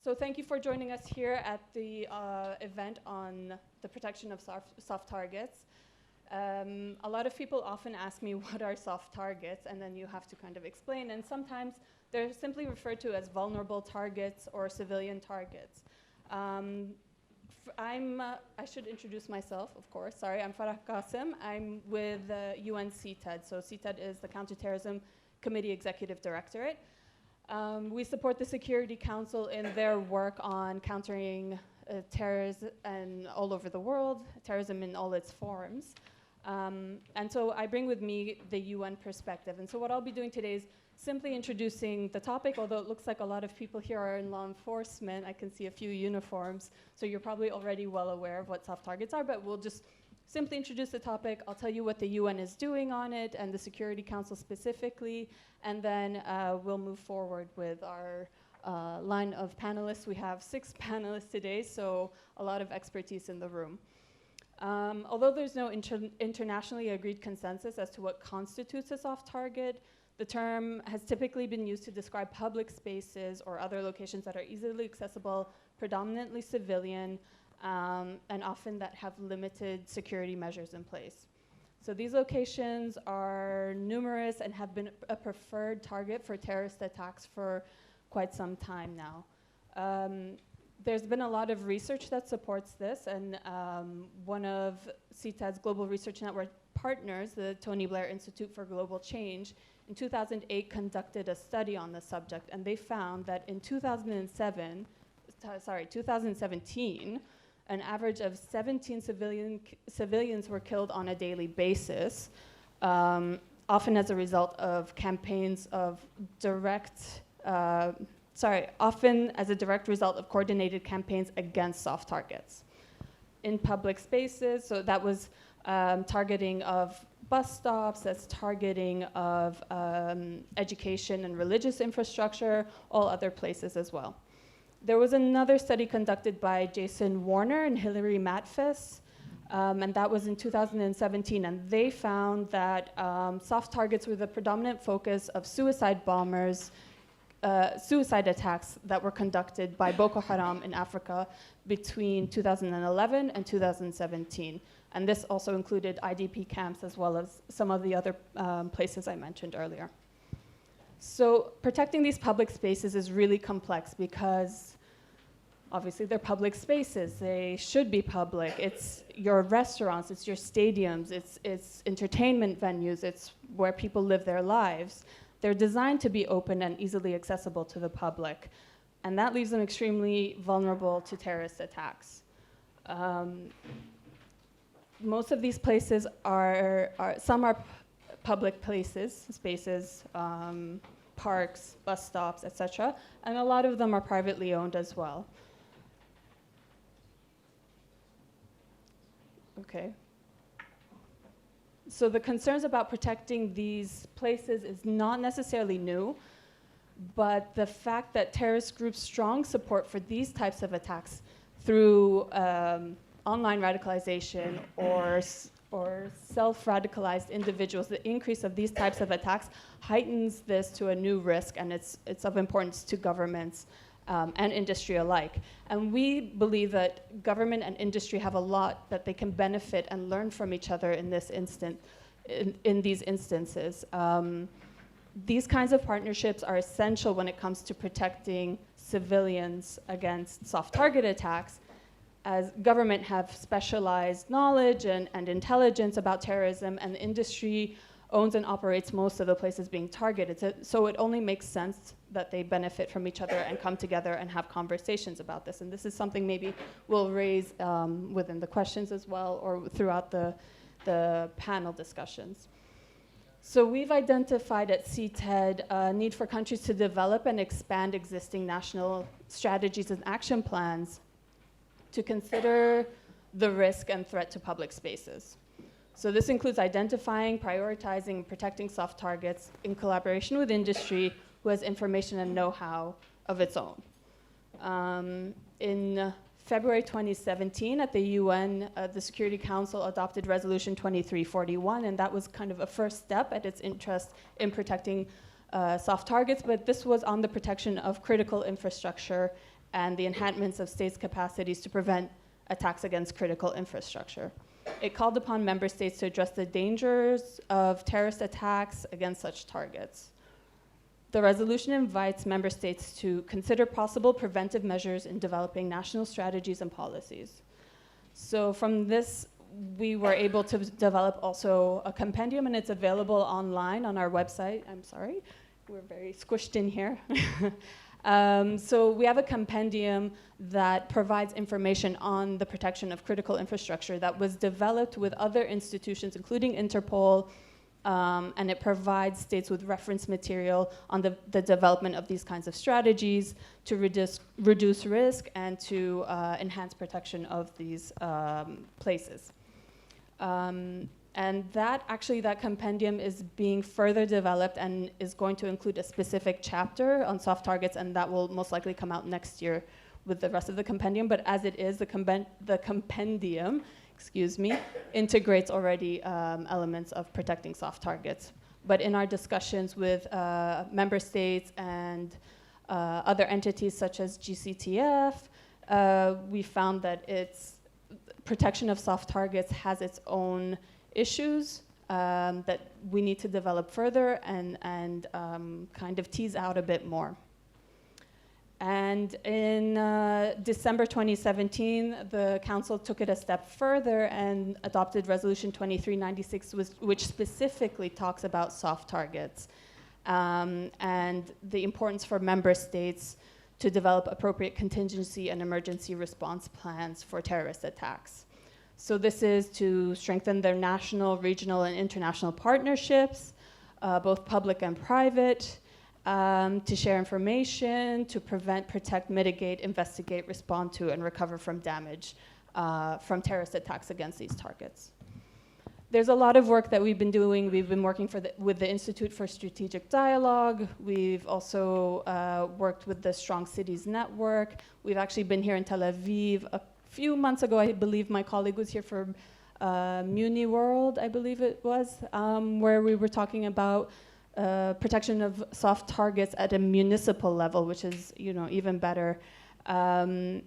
So thank you for joining us here at the event on the protection of soft targets. A lot of people often ask me what are soft targets, and then you have to kind of explain, and sometimes they're simply referred to as vulnerable targets or civilian targets. I should introduce myself, of course. Sorry, I'm Farah Kasim. I'm with UN CTED. So CTED is the Counter-Terrorism Committee Executive Directorate. We support the Security Council in their work on countering terrorism and all over the world, terrorism in all its forms. And so I bring with me the UN perspective. And so what I'll be doing today is simply introducing the topic, although it looks like a lot of people here are in law enforcement. I can see a few uniforms, so you're probably already well aware of what soft targets are, but we'll just simply introduce the topic. I'll tell you what the UN is doing on it and the Security Council specifically, and then we'll move forward with our line of panelists. We have 6 panelists today, so a lot of expertise in the room. Although there's no internationally agreed consensus as to what constitutes a soft target, the term has typically been used to describe public spaces or other locations that are easily accessible, predominantly civilian, and often that have limited security measures in place. So these locations are numerous and have been a preferred target for terrorist attacks for quite some time now. There's been a lot of research that supports this, and one of CTED's Global Research Network partners, the Tony Blair Institute for Global Change, in 2008 conducted a study on the subject, and they found that in 2017, an average of 17 civilians were killed on a daily basis, often as a result of campaigns of often as a direct result of coordinated campaigns against soft targets in public spaces. So that was targeting of bus stops, that's targeting of education and religious infrastructure, all other places as well. There was another study conducted by Jason Warner and Hilary Matfis, and that was in 2017, and they found that soft targets were the predominant focus of suicide bombers, suicide attacks that were conducted by Boko Haram in Africa between 2011 and 2017. And this also included IDP camps as well as some of the other places I mentioned earlier. So protecting these public spaces is really complex because obviously they're public spaces. They should be public. It's your restaurants, it's your stadiums, it's entertainment venues, it's where people live their lives. They're designed to be open and easily accessible to the public. And that leaves them extremely vulnerable to terrorist attacks. Most of these places some are public places, spaces, parks, bus stops, etc., and a lot of them are privately owned as well. Okay. So the concerns about protecting these places is not necessarily new, but the fact that terrorist groups' strong support for these types of attacks through online radicalization or self-radicalized individuals, the increase of these types of attacks heightens this to a new risk, and it's of importance to governments and industry alike. And we believe that government and industry have a lot that they can benefit and learn from each other in this in these instances. These kinds of partnerships are essential when it comes to protecting civilians against soft target attacks, as government have specialized knowledge and intelligence about terrorism, and the industry owns and operates most of the places being targeted. So it only makes sense that they benefit from each other and come together and have conversations about this. And this is something maybe we'll raise within the questions as well, or throughout the panel discussions. So we've identified at CTED a need for countries to develop and expand existing national strategies and action plans to consider the risk and threat to public spaces. So this includes identifying, prioritizing, and protecting soft targets in collaboration with industry who has information and know-how of its own. In February 2017, at the UN, the Security Council adopted Resolution 2341, and that was kind of a first step at its interest in protecting soft targets, but this was on the protection of critical infrastructure and the enhancements of states' capacities to prevent attacks against critical infrastructure. It called upon member states to address the dangers of terrorist attacks against such targets. The resolution invites member states to consider possible preventive measures in developing national strategies and policies. So from this, we were able to develop also a compendium, and it's available online on our website. I'm sorry, we're very squished in here. So we have a compendium that provides information on the protection of critical infrastructure that was developed with other institutions, including Interpol, and it provides states with reference material on the development of these kinds of strategies to reduce risk and to enhance protection of these places. And that compendium is being further developed and is going to include a specific chapter on soft targets, and that will most likely come out next year with the rest of the compendium. But as it is, the compendium, integrates already elements of protecting soft targets. But in our discussions with member states and other entities such as GCTF, we found that protection of soft targets has its own issues that we need to develop further and kind of tease out a bit more. And in December 2017, the Council took it a step further and adopted Resolution 2396, which specifically talks about soft targets and the importance for member states to develop appropriate contingency and emergency response plans for terrorist attacks. So this is to strengthen their national, regional, and international partnerships, both public and private, to share information, to prevent, protect, mitigate, investigate, respond to, and recover from damage from terrorist attacks against these targets. There's a lot of work that we've been doing. We've been working with the Institute for Strategic Dialogue. We've also worked with the Strong Cities Network. We've actually been here in Tel Aviv a few months ago. I believe my colleague was here for Muni World, I believe it was, where we were talking about protection of soft targets at a municipal level, which is, even better. And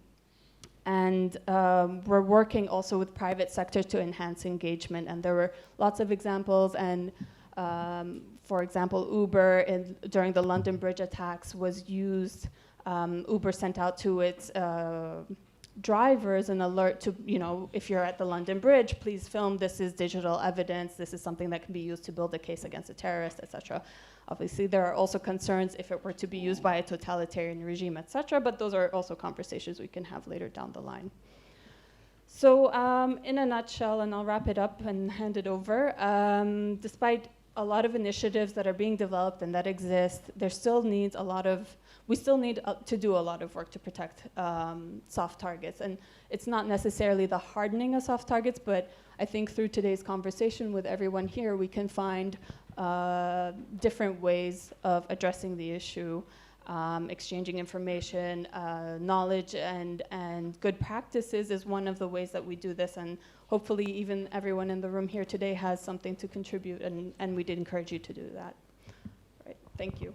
we're working also with private sector to enhance engagement. And there were lots of examples. And for example, Uber during the London Bridge attacks was used. Uber sent out to its drivers an alert to, if you're at the London Bridge, please film. This is digital evidence. This is something that can be used to build a case against a terrorist, etc. Obviously, there are also concerns if it were to be used by a totalitarian regime, etc. But those are also conversations we can have later down the line. So in a nutshell, and I'll wrap it up and hand it over, despite a lot of initiatives that are being developed and that exist, we still need to do a lot of work to protect soft targets. And it's not necessarily the hardening of soft targets, but I think through today's conversation with everyone here, we can find different ways of addressing the issue, exchanging information, knowledge, and good practices is one of the ways that we do this. And hopefully even everyone in the room here today has something to contribute, and we'd encourage you to do that. Right. Thank you.